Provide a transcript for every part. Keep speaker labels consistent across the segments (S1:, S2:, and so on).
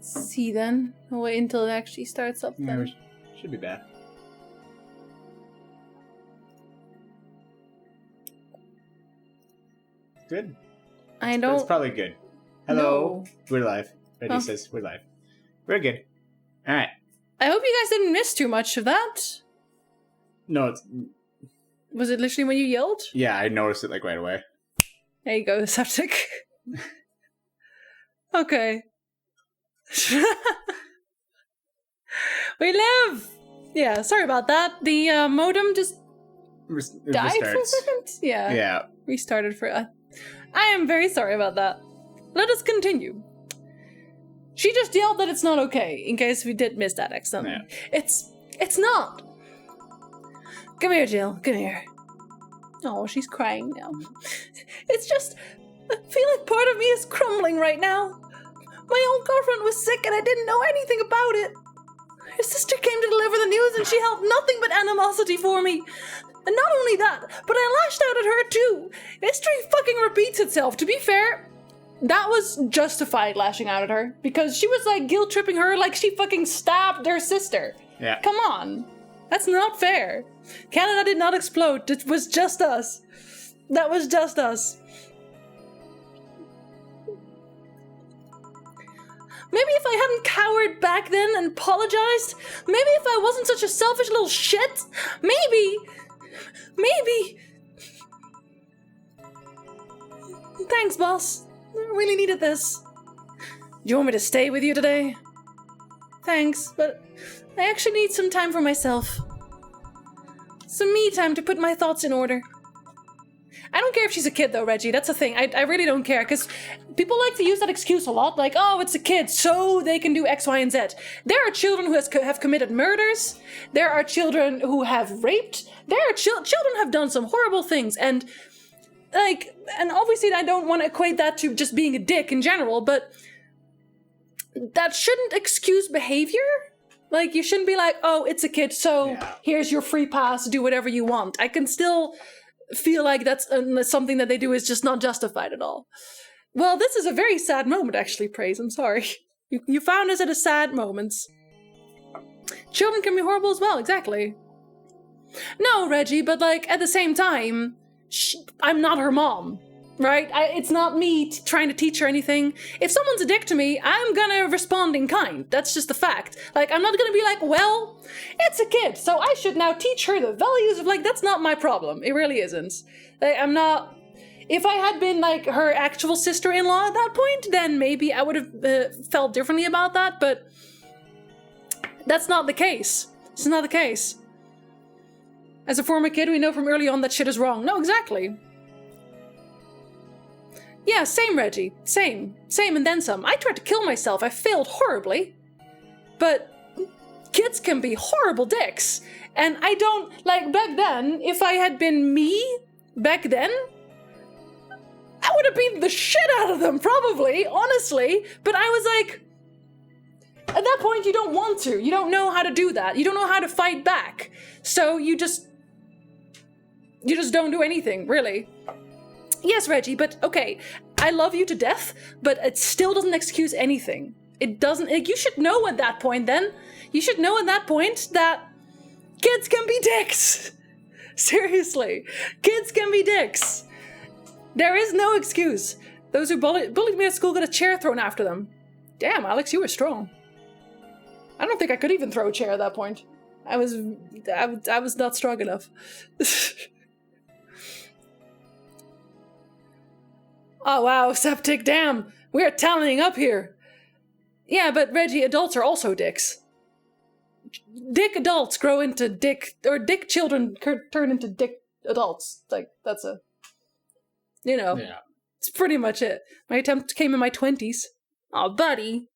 S1: see then. I'll wait until it actually starts up then.
S2: Yeah, we should be back. Good.
S1: I don't...
S2: It's probably good. Hello.
S1: No.
S2: We're live. Reggie
S1: Oh.
S2: says we're live. We're good. Alright.
S1: I hope you guys didn't miss too much of that.
S2: No, it's...
S1: Was it literally when you yelled?
S2: Yeah, I noticed it like right away.
S1: There you go, septic. Okay. We live! Yeah, sorry about that. The modem just
S2: It
S1: died for a
S2: restarts.
S1: second? Yeah.
S2: Yeah.
S1: Restarted for... I am very sorry about that. Let us continue. She just yelled that it's not okay, in case we did miss that accidentally.
S2: Yeah.
S1: It's not. Come here, Jill. Come here. Oh, she's crying now. It's just... I feel like part of me is crumbling right now. My old girlfriend was sick and I didn't know anything about it. Her sister came to deliver the news and she held nothing but animosity for me. And not only that, but I lashed out at her too. History fucking repeats itself. To be fair, that was justified lashing out at her. Because she was like guilt-tripping her like she fucking stabbed her sister.
S2: Yeah.
S1: Come on. That's not fair. Canada did not explode. It was just us. That was just us. Maybe if I hadn't cowered back then and apologized, maybe if I wasn't such a selfish little shit, maybe... Thanks, boss. I really needed this. Do you want me to stay with you today? Thanks, but I actually need some time for myself. Some me time to put my thoughts in order. I don't care if she's a kid though, Reggie, that's the thing. I really don't care, because people like to use that excuse a lot, like, oh, it's a kid, so they can do X, Y, and Z. There are children who have committed murders, there are children who have raped, there are children have done some horrible things, and, like, and obviously I don't want to equate that to just being a dick in general, but that shouldn't excuse behavior. Like, you shouldn't be like, oh, it's a kid, so here's your free pass, do whatever you want. I can still feel like that's something that they do is just not justified at all. Well, this is a very sad moment, actually, Praise. I'm sorry. You found us at a sad moment. Children can be horrible as well, exactly. No, Reggie, but like, at the same time, I'm not her mom, right? It's not me trying to teach her anything. If someone's a dick to me, I'm gonna respond in kind. That's just a fact. Like, I'm not gonna be like, well, it's a kid, so I should now teach her the values of, like, that's not my problem. It really isn't. Like, I'm not... If I had been, like, her actual sister-in-law at that point, then maybe I would have felt differently about that, but that's not the case. It's not the case. As a former kid, we know from early on that shit is wrong. No, exactly. Yeah, same, Reggie. Same. Same and then some. I tried to kill myself. I failed horribly. But kids can be horrible dicks. And I don't... Like, back then, if I had been me back then, I would have beaten the shit out of them, probably, honestly. But I was like... At that point, you don't want to. You don't know how to do that. You don't know how to fight back. So you just don't do anything, really. Yes, Reggie, but okay, I love you to death, but it still doesn't excuse anything. It doesn't, like, you should know at that point then. You should know at that point that kids can be dicks. Seriously, kids can be dicks. There is no excuse. Those who bullied me at school got a chair thrown after them. Damn, Alex, you were strong. I don't think I could even throw a chair at that point. I was not strong enough. Oh wow, septic, damn! We're tallying up here! Yeah, but Reggie, adults are also dicks. Dick adults grow into dick... Or dick children turn into dick adults. Like, that's a... You know.
S2: Yeah.
S1: It's pretty much it. My attempt came in my 20s. Aw, buddy.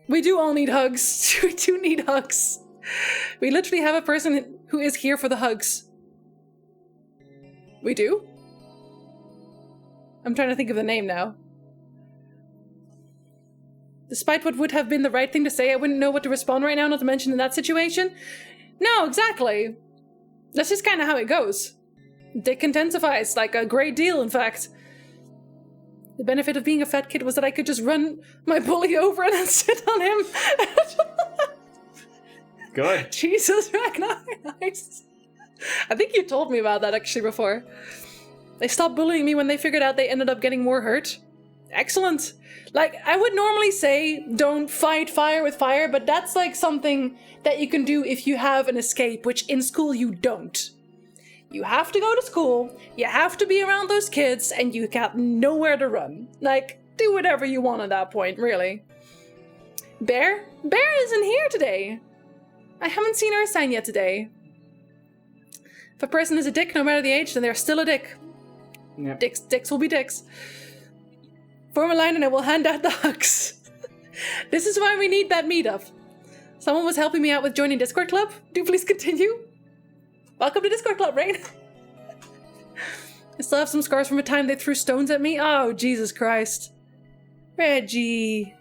S1: We do all need hugs. We do need hugs. We literally have a person who is here for the hugs. We do? I'm trying to think of the name now. Despite what would have been the right thing to say, I wouldn't know what to respond right now, not to mention in that situation. No, exactly. That's just kind of how it goes. Dick intensifies, like a great deal, in fact. The benefit of being a fat kid was that I could just run my bully over and then sit on him.
S2: Good.
S1: Jesus, Ragnar, nice. I think you told me about that actually before. They stopped bullying me when they figured out they ended up getting more hurt. Excellent. Like, I would normally say don't fight fire with fire, but that's like something that you can do if you have an escape, which in school you don't. You have to go to school, you have to be around those kids, and you got nowhere to run. Like, do whatever you want at that point, really. Bear? Bear isn't here today. I haven't seen her sign yet today. If a person is a dick, no matter the age, then they're still a dick.
S2: Yep.
S1: Dicks will be dicks. Form a line and I will hand out the hugs. This is why we need that meetup. Someone was helping me out with joining Discord Club. Do please continue. Welcome to Discord Club, Rain. I still have some scars from a time they threw stones at me. Oh, Jesus Christ. Reggie.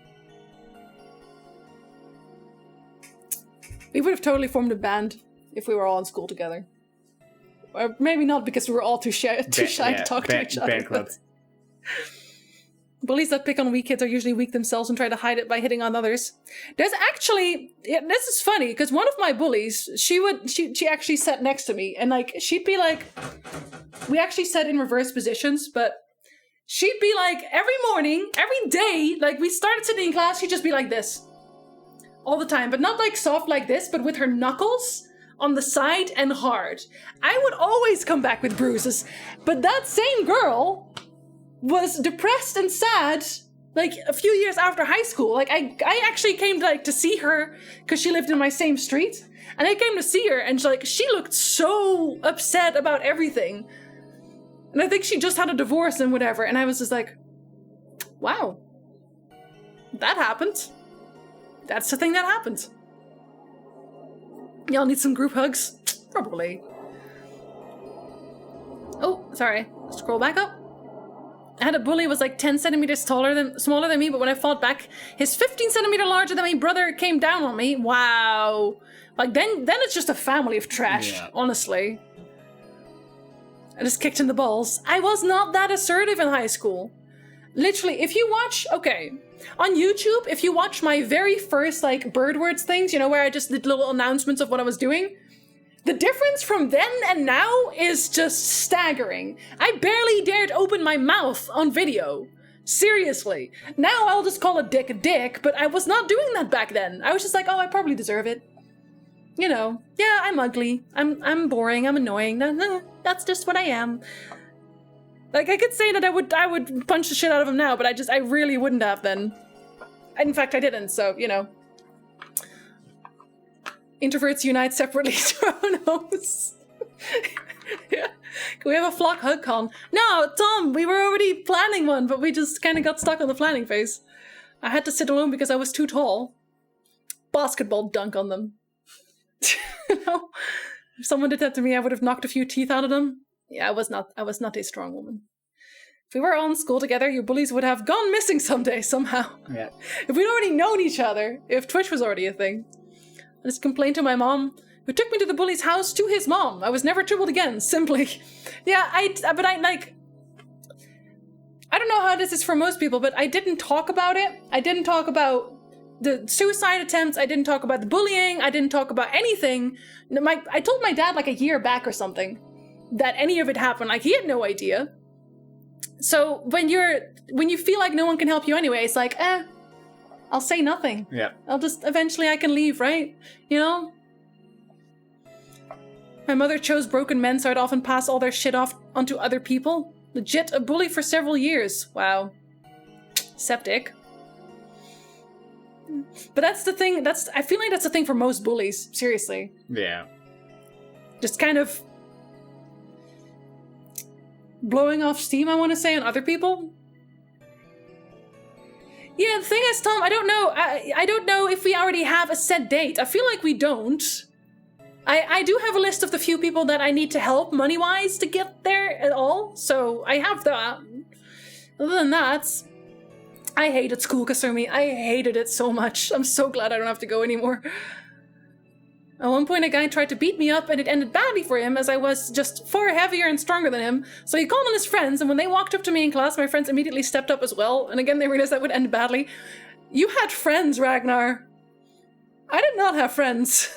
S1: We would have totally formed a band if we were all in school together. Or maybe not because we were all too shy to talk to each other.
S2: Band club.
S1: Bullies that pick on weak kids are usually weak themselves and try to hide it by hitting on others. There's actually, this is funny, because one of my bullies, she actually sat next to me, and like, she'd be like, we actually sat in reverse positions, but she'd be like, every morning, every day, like we started sitting in class, she'd just be like this. All the time, but not like soft like this, but with her knuckles on the side and hard. I would always come back with bruises, but that same girl was depressed and sad like a few years after high school. Like I actually came to see her because she lived in my same street, and I came to see her, and she looked so upset about everything, and I think she just had a divorce and whatever, and I was just like, wow, that happened. That's the thing that happened. Y'all need some group hugs? Probably. Oh, sorry. Scroll back up. I had a bully who was like 10 centimeters smaller than me, but when I fought back, his 15 centimeter larger than my brother came down on me. Wow. Like, then it's just a family of trash, honestly. I just kicked in the balls. I was not that assertive in high school. Literally, if you watch, on YouTube, if you watch my very first, like, bird words things, you know, where I just did little announcements of what I was doing, the difference from then and now is just staggering. I barely dared open my mouth on video. Seriously. Now I'll just call a dick, but I was not doing that back then. I was just like, oh, I probably deserve it. You know, yeah, I'm ugly. I'm boring. I'm annoying. That's just what I am. Like, I could say that I would punch the shit out of him now, but I really wouldn't have then. In fact, I didn't, so, you know. Introverts unite separately. Who knows? Yeah. Can we have a flock hug con? No, Tom, we were already planning one, but we just kind of got stuck on the planning phase. I had to sit alone because I was too tall. Basketball dunk on them. You know? If someone did that to me, I would have knocked a few teeth out of them. Yeah, I was not a strong woman. If we were all in school together, your bullies would have gone missing someday, somehow.
S2: Yeah.
S1: If we'd already known each other, if Twitch was already a thing. I just complained to my mom, who took me to the bully's house to his mom. I was never troubled again, simply. Yeah, I don't know how this is for most people, but I didn't talk about it. I didn't talk about the suicide attempts. I didn't talk about the bullying. I didn't talk about anything. I told my dad like a year back or something that any of it happened. Like, he had no idea. So when you feel like no one can help you anyway, it's like, I'll say nothing.
S2: Yeah.
S1: Eventually I can leave, right? You know? My mother chose broken men, so I'd often pass all their shit off onto other people. Legit, a bully for several years. Wow. Septic. But that's the thing, I feel like that's the thing for most bullies, seriously.
S2: Yeah.
S1: Just kind of blowing off steam, I want to say, on other people. Yeah, the thing is, Tom, I don't know. I don't know if we already have a set date. I feel like we don't. I do have a list of the few people that I need to help money-wise to get there at all, so I have that. Other than that, I hated school, Kasumi. I hated it so much. I'm so glad I don't have to go anymore. At one point, a guy tried to beat me up, and it ended badly for him as I was just far heavier and stronger than him. So he called on his friends, and when they walked up to me in class, my friends immediately stepped up as well. And again, they realized that would end badly. You had friends, Ragnar. I did not have friends.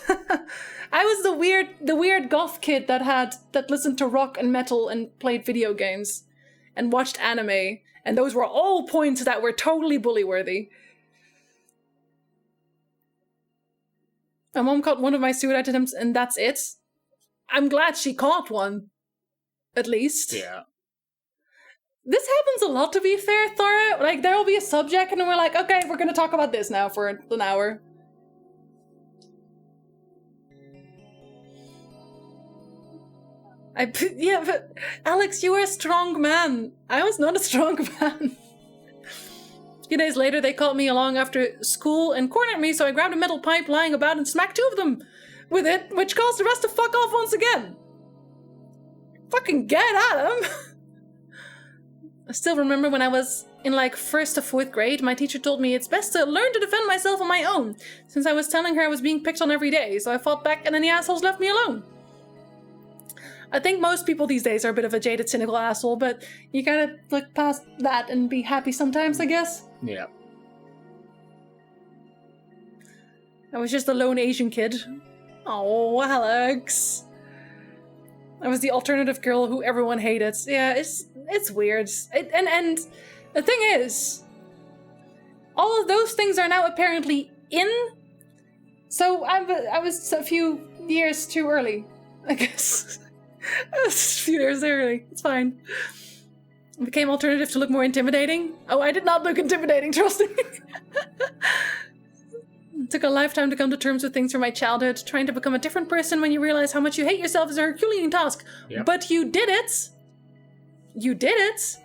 S1: I was the weird goth kid that listened to rock and metal and played video games and watched anime. And those were all points that were totally bully-worthy. My mom caught one of my suicide attempts, and that's it. I'm glad she caught one. At least.
S2: Yeah.
S1: This happens a lot, to be fair, Thora. Like, there'll be a subject, and then we're like, okay, we're gonna talk about this now for an hour. Yeah, but Alex, you were a strong man. I was not a strong man. A few days later, they called me along after school and cornered me, so I grabbed a metal pipe lying about and smacked 2 of them with it, which caused the rest to fuck off once again. Fucking get at them! I still remember when I was in like 1st to 4th grade, my teacher told me it's best to learn to defend myself on my own, since I was telling her I was being picked on every day, so I fought back and then the assholes left me alone. I think most people these days are a bit of a jaded, cynical asshole, but you gotta look past that and be happy sometimes, I guess.
S2: Yeah.
S1: I was just a lone Asian kid. Oh, Alex. I was the alternative girl who everyone hated. Yeah, it's weird. And the thing is, all of those things are now apparently in. So I was a few years too early, I guess. I was a few years early. It's fine. I became alternative to look more intimidating. Oh, I did not look intimidating, trust me. It took a lifetime to come to terms with things from my childhood. Trying to become a different person when you realize how much you hate yourself is a Herculean task. Yep. But you did it! You did it!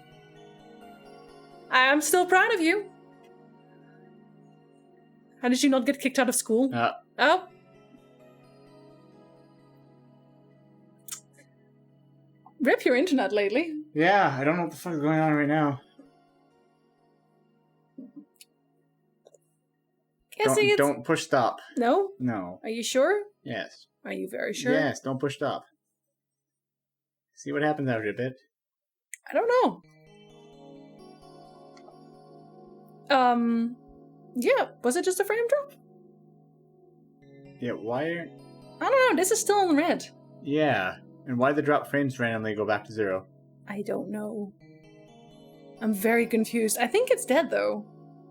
S1: I'm still proud of you. How did you not get kicked out of school? Oh? Rip your internet lately.
S2: Yeah, I don't know what the fuck is going on right now. Don't push stop.
S1: No?
S2: No.
S1: Are you sure?
S2: Yes.
S1: Are you very sure?
S2: Yes, don't push stop. See what happens after a bit.
S1: I don't know. Yeah, was it just a frame drop?
S2: Yeah, why?
S1: I don't know, this is still in red.
S2: Yeah, and why the drop frames randomly go back to 0?
S1: I don't know. I'm very confused. I think it's dead, though.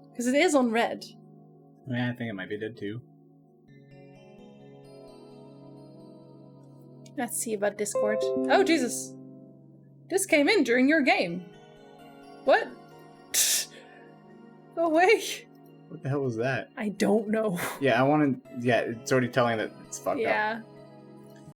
S1: Because it is on red.
S2: Yeah, I think it might be dead, too.
S1: Let's see about Discord. Oh, Jesus. This came in during your game. What? Go away.
S2: What the hell was that?
S1: I don't know.
S2: Yeah, I want to... Yeah, it's already telling that it's fucked up.
S1: Yeah.